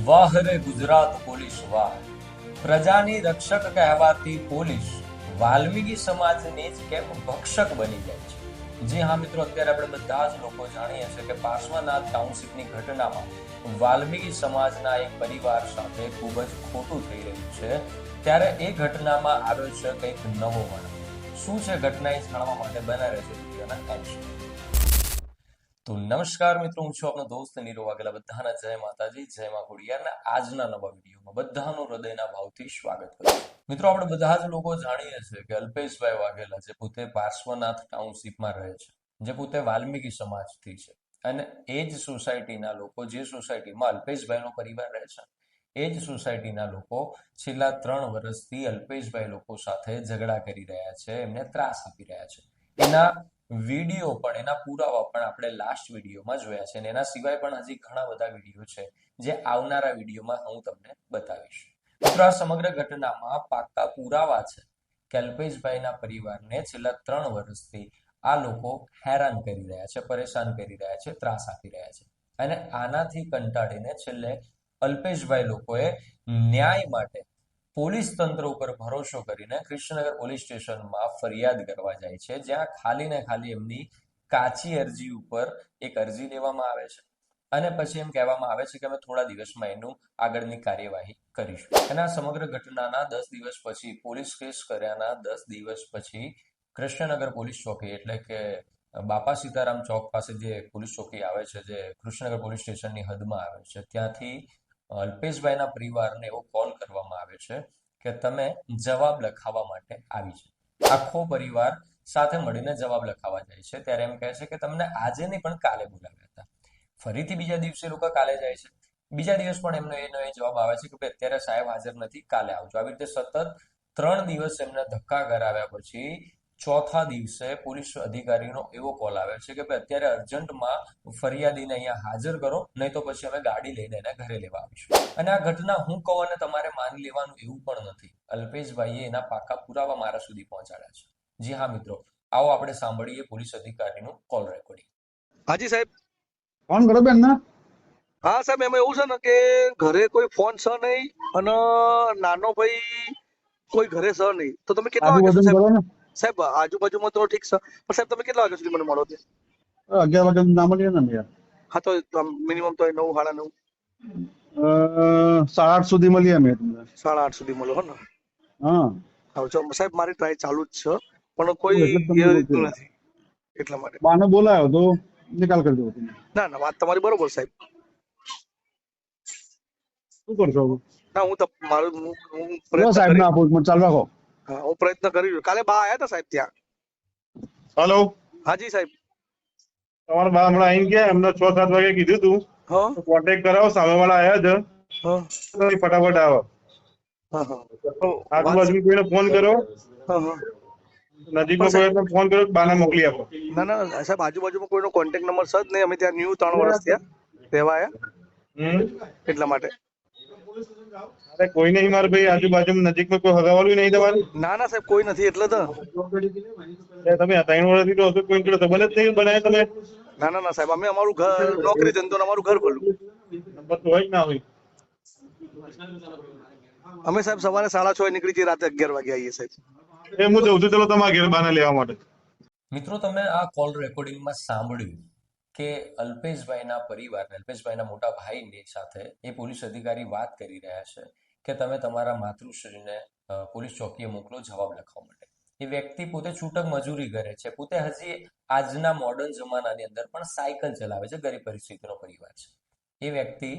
વાહ રે ગુજરાત પોલીસ વાહ, પ્રજાની રક્ષક કહેવાતી પોલીસ વાલ્મીકી સમાજની જ કેમ ભક્ષક બની જાય છે? જી હા મિત્રો, અત્યારે આપણે બધા જ લોકો જાણીએ છીએ કે પાર્શ્વનાથ ટાઉનશીપની ઘટનામાં વાલ્મીકી સમાજના એક પરિવાર સાથે ખૂબ જ ખોટું થઈ રહ્યું છે. ત્યારે એ ઘટનામાં આવ્યો છે કંઈક નવો વલણ. શું છે ઘટના, એ જાણવા માટે બના રહેશે વિડીયોના અંત સુધી. તો નમસ્કાર મિત્રો, હું છું આપનો દોસ્ત નીરવ વાઘેલા. બધાના જય માતાજી, જય મા ખોડિયારના આજના નવા વિડીયોમાં બધાનું હૃદયના ભાવથી સ્વાગત કરું છું. મિત્રો, આપણે બધા જ લોકો જાણીએ છીએ કે અલ્પેશભાઈ વાઘેલા જે પોતે પાર્શ્વનાથ ટાઉનશીપમાં રહે છે, જે પોતે વાલ્મીકી સમાજથી છે, અને એ જ સોસાયટીના લોકો, જે સોસાયટીમાં અલ્પેશભાઈનો પરિવાર રહે છે, એ જ સોસાયટીના લોકો છેલ્લા 3 વર્ષથી અલ્પેશભાઈ લોકો સાથે ઝઘડા કરી રહ્યા છે, એમને ત્રાસ આપી રહ્યા છે. એના વિડીયો પણ, એના પુરાવા પણ આપણે લાસ્ટ વિડીયોમાં જોયા છે, અને એના સિવાય પણ હજી ઘણા બધા વિડીયો છે જે આવનારા વિડીયોમાં હું તમને બતાવીશ. મિત્રો, આ સમગ્ર ઘટનામાં પાક્કા પુરાવા છે કે અલ્પેશભાઈના પરિવારને છેલ્લા 3 વર્ષથી આ લોકો હેરાન કરી રહ્યા છે, પરેશાન કરી રહ્યા છે, ત્રાસ આપી રહ્યા છે. અને આનાથી કંટાળીને છેલ્લે અલ્પેશભાઈ લોકોએ ન્યાય માટે પોલીસ તંત્ર ઉપર ભરોસો કરીને કૃષ્ણનગર પોલીસ સ્ટેશનમાં ફરિયાદ કરવા જાય છે, જ્યાં ખાલી ને ખાલી એમની કાચી અરજી ઉપર એક અરજી લેવામાં આવે છે, અને પછી એમ કહેવામાં આવે છે કે અમે થોડા દિવસમાં એનું આગળની કાર્યવાહી કરીશું. અને આ સમગ્ર ઘટનાના 10 દિવસ પછી, પોલીસ કેસ કર્યાના 10 દિવસ પછી કૃષ્ણનગર પોલીસ ચોકી, એટલે કે બાપા સીતારામ ચોક પાસે જે પોલીસ ચોકી આવે છે, જે કૃષ્ણનગર પોલીસ સ્ટેશનની હદમાં આવે છે, ત્યાંથી અલ્પેશભાઈના પરિવારને એવો કોલ કરવામાં આવે છે કે તમે જવાબ લખાવવા માટે આવી છે. આખો પરિવાર સાથે મળીને જવાબ લખાવવા જાય છે. ત્યારે એમ કહે છે કે તમને આજે નહીં પણ કાલે બોલાવ્યા હતા. ફરીથી બીજા દિવસે લોકો કાલે જાય છે. બીજા દિવસ પણ એમનો એનો એ જવાબ આવે છે કે અત્યારે સાહેબ હાજર નથી, કાલે આવજો. આવી રીતે સતત 3 દિવસ એમને ધક્કા કરાવ્યા પછી ચોથા દિવસે પોલીસ અધિકારીનો એવો કોલ આવે છે કે અત્યારે અર્જન્ટમાં ફરિયાદીને અહીંયા હાજર કરો, નહીં તો પછી અમે ગાડી લઈને એને ઘરે લેવા આવીશું. અને આ ઘટના હું કહું અને તમારે માની લેવાનું એવું પણ નથી. અલ્પેશભાઈએ એના પાકા પુરાવા મારા સુધી પહોંચાડ્યા છે. જી હા મિત્રો, આવો આપણે સાંભળીએ પોલીસ અધિકારીનું કોલ રેકોર્ડિંગ. હાજી સાહેબ. ફોન કરો બેન ના. હા સાહેબ, એમાં એવું છે ને કે ઘરે કોઈ ફોન છે નહીં, અને નાનો ભાઈ કોઈ ઘરે છે નહીં, તો તમે કેટલા વાગે આજુબાજુ સાહેબ? કરો ને. સાહેબ આજુબાજુમાં તો ઠીક છે, પણ સાહેબ તમે કેટલા વાગ્યા સુધી મને મળો છો? 11 વાગે ના મળીએ ને યાર. હા તો મિનિમમ તો 9, 9:30, 8:30 સુધી મળીએ અમે તમને. 8:30 સુધી મળો હો ને? હા, હા જો સાહેબ, મારી ટ્રાય ચાલુ જ છે, પણ કોઈ એટલે જ એ તમને રીતનું બોલતો. નથી, એટલા માટે. બાને બોલાયો તો નિકાલ કરી દો તમે. ના ના, વાત તમારી બરોબર સાહેબ. શું કરશો હવે? ના, હું તો મારું હું જો પ્રયત્ન સાહેબ કરી. ના આપો મને ચાલુ રાખો. હા, હું પ્રયત્ન કરી રહ્યો. કાલે બા આયા હતા સાહેબ ત્યાં. હેલો, હાજી સાહેબ. તમારા બા હમણાં આવીને ગયા, એમને 6-7 વાગે કીધું તું હા કોન્ટેક્ટ કરાવો, સામેવાળા આવ્યા છે, હા ફટાફટ આવો. હા હા. તો વાત. આજુબાજુ કોઈને ફોન કરો, હા હા. પણ નજીકમાં સાહેબ, કોઈ ફોન કરો, બાને મોકલી આપો. ના ના સાહેબ, આજુબાજુમાં કોઈનો કોન્ટેક્ટ નંબર છે જ નહીં. અમે ત્યાં ન્યૂ 3 વર્ષ થયા રહેવા આવ્યા, એટલા માટે. અરે કોઈ નહીં મારે ભાઈ, આજુબાજુમાં નજીકમાં કોઈ હગાવાલું નહીં તમારું? ના ના સાહેબ, કોઈ નથી એટલે તો. તમે 3 વર્ષથી તો હશો, કોઈ જોડે સંબંધ જ નહીં બનાવ્યા તમે? ના ના ના સાહેબ, અમે અમારું ઘર, નોકરી ધંધો ને અમારું ઘર ખોલ્યું. નંબર તો હોય જ ના હોય. અમે સાહેબ સવારે 6:30 નીકળી જઈએ, રાતે 11 વાગે આવીએ સાહેબ. એ હું જઉં છું, ચલો તમારા ઘેર બાને લેવા માટે. મિત્રો, તમે આ કોલ રેકોર્ડિંગમાં સાંભળ્યું કે અલ્પેશભાઈના પરિવારને, અલ્પેશભાઈના મોટા ભાઈની સાથે એ પોલીસ અધિકારી વાત કરી રહ્યા છે કે તમે તમારા માતૃશ્રીને પોલીસ ચોકીએ મોકલો જવાબ લખવા માટે. એ વ્યક્તિ પોતે છૂટક મજૂરી કરે છે, પોતે હજી આજના મોડર્ન જમાનાની અંદર પણ સાયકલ ચલાવે છે, ગરીબ પરિસ્થિતિનો પરિવાર છે. એ વ્યક્તિ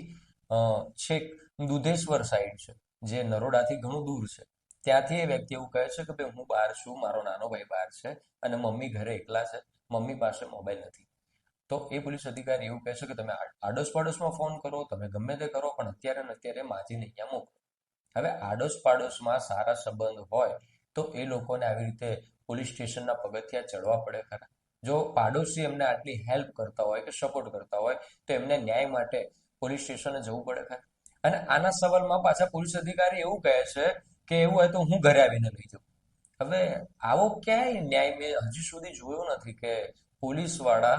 છેક દુધેશ્વર સાઈડ છે, જે નરોડાથી ઘણું દૂર છે. ત્યાંથી એ વ્યક્તિ એવું કહે છે કે ભાઈ હું બહાર છું, મારો નાનો ભાઈ બહાર છે, અને મમ્મી ઘરે એકલા છે, મમ્મી પાસે મોબાઈલ નથી. તો એ પોલીસ અધિકારી એવું કહે છે કે તમે આડોશ પાડોશમાં ફોન કરો, તમે ગમે તે કરો, પણ અત્યારે ને અત્યારે માજીને અહીંયા મોકલો. હવે આડોશ પાડોશમાં સારા સંબંધ હોય તો એ લોકોને આવી રીતે પોલીસ સ્ટેશનના પગથિયા ચડવા પડે ખરા? જો પાડોશી એમને આટલી હેલ્પ કરતા હોય કે સપોર્ટ કરતા હોય તો એમને ન્યાય માટે પોલીસ સ્ટેશને જવું પડે ખરા? અને આના સવાલમાં પાછા પોલીસ અધિકારી એવું કહે છે કે એવું હોય તો હું ઘરે આવીને લઈ જાઉં. હવે આવો ક્યાંય ન્યાય મેં હજી સુધી જોયો નથી કે પોલીસ વાળા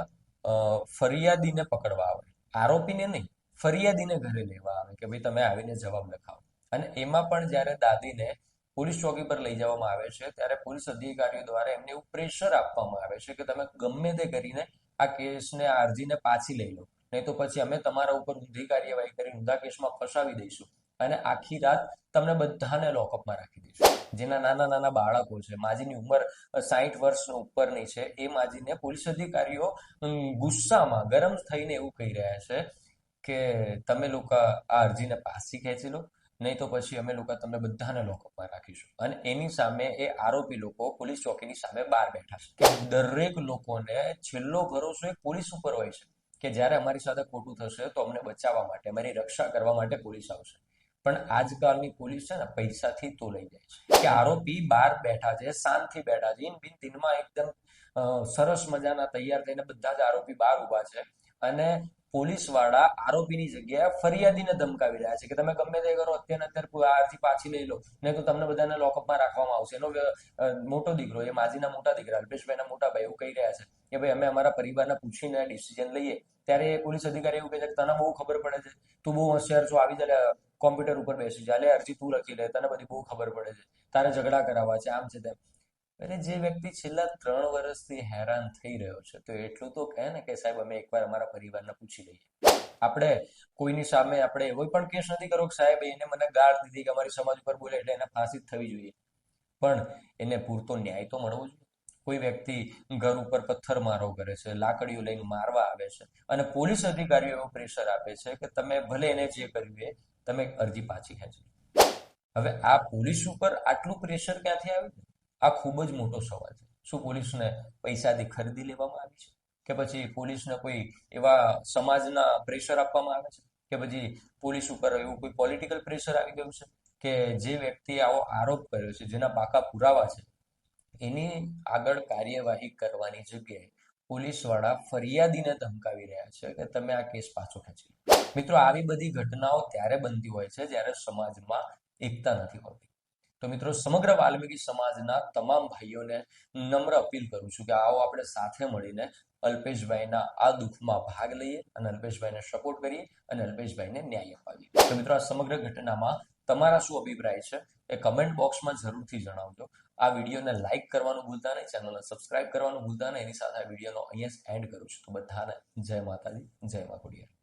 ફરિયાદીને પકડવા આવે, આરોપીને નહીં, ફરિયાદીને ઘરે લેવા આવે કે ભાઈ તમે આવીને જવાબ લખાવો. અને એમાં પણ જ્યારે દાદીને પોલીસ ચોકી પર લઈ જવામાં આવે છે ત્યારે પોલીસ અધિકારીઓ દ્વારા એમને એવું પ્રેશર આપવામાં આવે છે કે તમે ગમે તે કરીને આ કેસને, આ અરજીને પાછી લઈ લો, નહીં તો પછી અમે તમારા ઉપર ઊંધી કાર્યવાહી કરી ઊંધા કેસમાં ફસાવી દઈશું અને આખી રાત તમને બધાને લોકઅપમાં રાખી દઈશું. જેના નાના નાના બાળકો છે, માજીની ઉંમર 60 વર્ષ ઉપરની છે, એ માજીને પોલીસ અધિકારીઓ ગુસ્સામાં ગરમ થઈને એવું કહી રહ્યા છે કે તમે લોકો આ અરજીને પાછી ખેંચી લો, નહીં તો પછી અમે લોકો તમને બધાને લોકઅપમાં રાખીશું. અને એની સામે એ આરોપી લોકો પોલીસ ચોકીની સામે બહાર બેઠા છે. કે દરેક લોકોને છેલ્લો ભરોસો એક પોલીસ ઉપર હોય છે કે જ્યારે અમારી સાથે ખોટું થશે તો અમને બચાવવા માટે, અમારી રક્ષા કરવા માટે પોલીસ આવશે. પણ આજકાલની પોલીસ છે ને પૈસાથી તોલાઈ જાય છે કે આરોપી બહાર બેઠા છે, શાંતથી બેઠા છે, ઇન બિન દિનમાં એકદમ સરસ મજાના તૈયાર થઈને બધા જ આરોપી બહાર ઉભા છે અને પોલીસ વાળા આરોપીની જગ્યાએ ફરિયાદીને ધમકાવી રહ્યા છે કે તમે ગમે તે કરો, અત્યારે આ અરજી પાછી લઈ લો, નહીં તો તમને બધાને લોકઅપમાં રાખવામાં આવશે. એનો મોટો દીકરો, એ માજીના મોટા દીકરા અલ્પેશભાઈના મોટા ભાઈ એવું કહી રહ્યા છે કે ભાઈ અમે અમારા પરિવારને પૂછીને ડિસિઝન લઈએ. ત્યારે પોલીસ અધિકારી એવું કહે છે કે તને બહુ ખબર પડે છે, તું બહુ હોશિયાર છો, આવી જાય કોમ્પ્યુટર ઉપર બેસી જાય, અરજી તું લખી લે, તને બધી બહુ ખબર પડે છે, તારે ઝઘડા કરાવવા છે, આમ છે તેમ. અને જે વ્યક્તિ છેલ્લા 3 વર્ષથી હેરાન થઈ રહ્યો છે તો એટલું તો કહે ને કે સાહેબ અમે એકવાર અમારા પરિવારને પૂછી લઈએ. આપણે કોઈની સામે આપણે એવો પણ કેસ નથી કર્યો કે સાહેબ એને મને ગાળ દીધી કે અમારી સમાજ ઉપર બોલે એટલે એને ફાંસી થવી જોઈએ, પણ એને પૂરતો ન્યાય તો મળવો જોઈએ. કોઈ વ્યક્તિ ઘર ઉપર પથ્થરમારો કરે છે, લાકડીઓ લઈને મારવા આવે છે અને પોલીસ અધિકારીઓ એવો પ્રેશર આપે છે કે તમે ભલે એને જે કર્યું એ તમે અરજી પાછી ખેંચી. હવે આ પોલીસ ઉપર આટલું પ્રેશર ક્યાંથી આવ્યું? આ ખૂબ જ મોટો સવાલ છે. શું પોલીસને પૈસાથી ખરીદી લેવામાં આવી છે કે પછી પોલીસને કોઈ એવા સમાજના પ્રેશર આપવામાં આવે છે કે પછી પોલીસ ઉપર એવું કોઈ પોલિટિકલ પ્રેશર આવી ગયું છે કે જે વ્યક્તિએ આવો આરોપ કર્યો છે, જેના પાકા પુરાવા છે, એની આગળ કાર્યવાહી કરવાની જગ્યાએ પોલીસ વાળા ફરિયાદીને ધમકાવી રહ્યા છે કે તમે આ કેસ પાછો ખેંચી લો. મિત્રો, આવી બધી ઘટનાઓ ત્યારે બનતી હોય છે જ્યારે સમાજમાં એકતા નથી હોતી. તો મિત્રો, સમગ્ર વાલ્મીકી સમાજના તમામ ભાઈઓને નમ્ર અપીલ કરું છું કે આવો આપણે સાથે મળીને અલ્પેશભાઈના આ દુઃખમાં ભાગ લઈએ અને અલ્પેશભાઈને સપોર્ટ કરીએ અને અલ્પેશભાઈને ન્યાય અપાવીએ. તો મિત્રો, આ સમગ્ર ઘટનામાં તમારા શું અભિપ્રાય છે એ કમેન્ટ બોક્સમાં જરૂરથી જણાવજો. આ વિડીયોને લાઈક કરવાનું ભૂલતા નહીં, ચેનલને સબસ્ક્રાઇબ કરવાનું ભૂલતા નહીં. એની સાથે આ વિડીયોનો અહીંયા જ એન્ડ કરું છું. તો બધાને જય માતાજી, જય મા ખોડિયાર.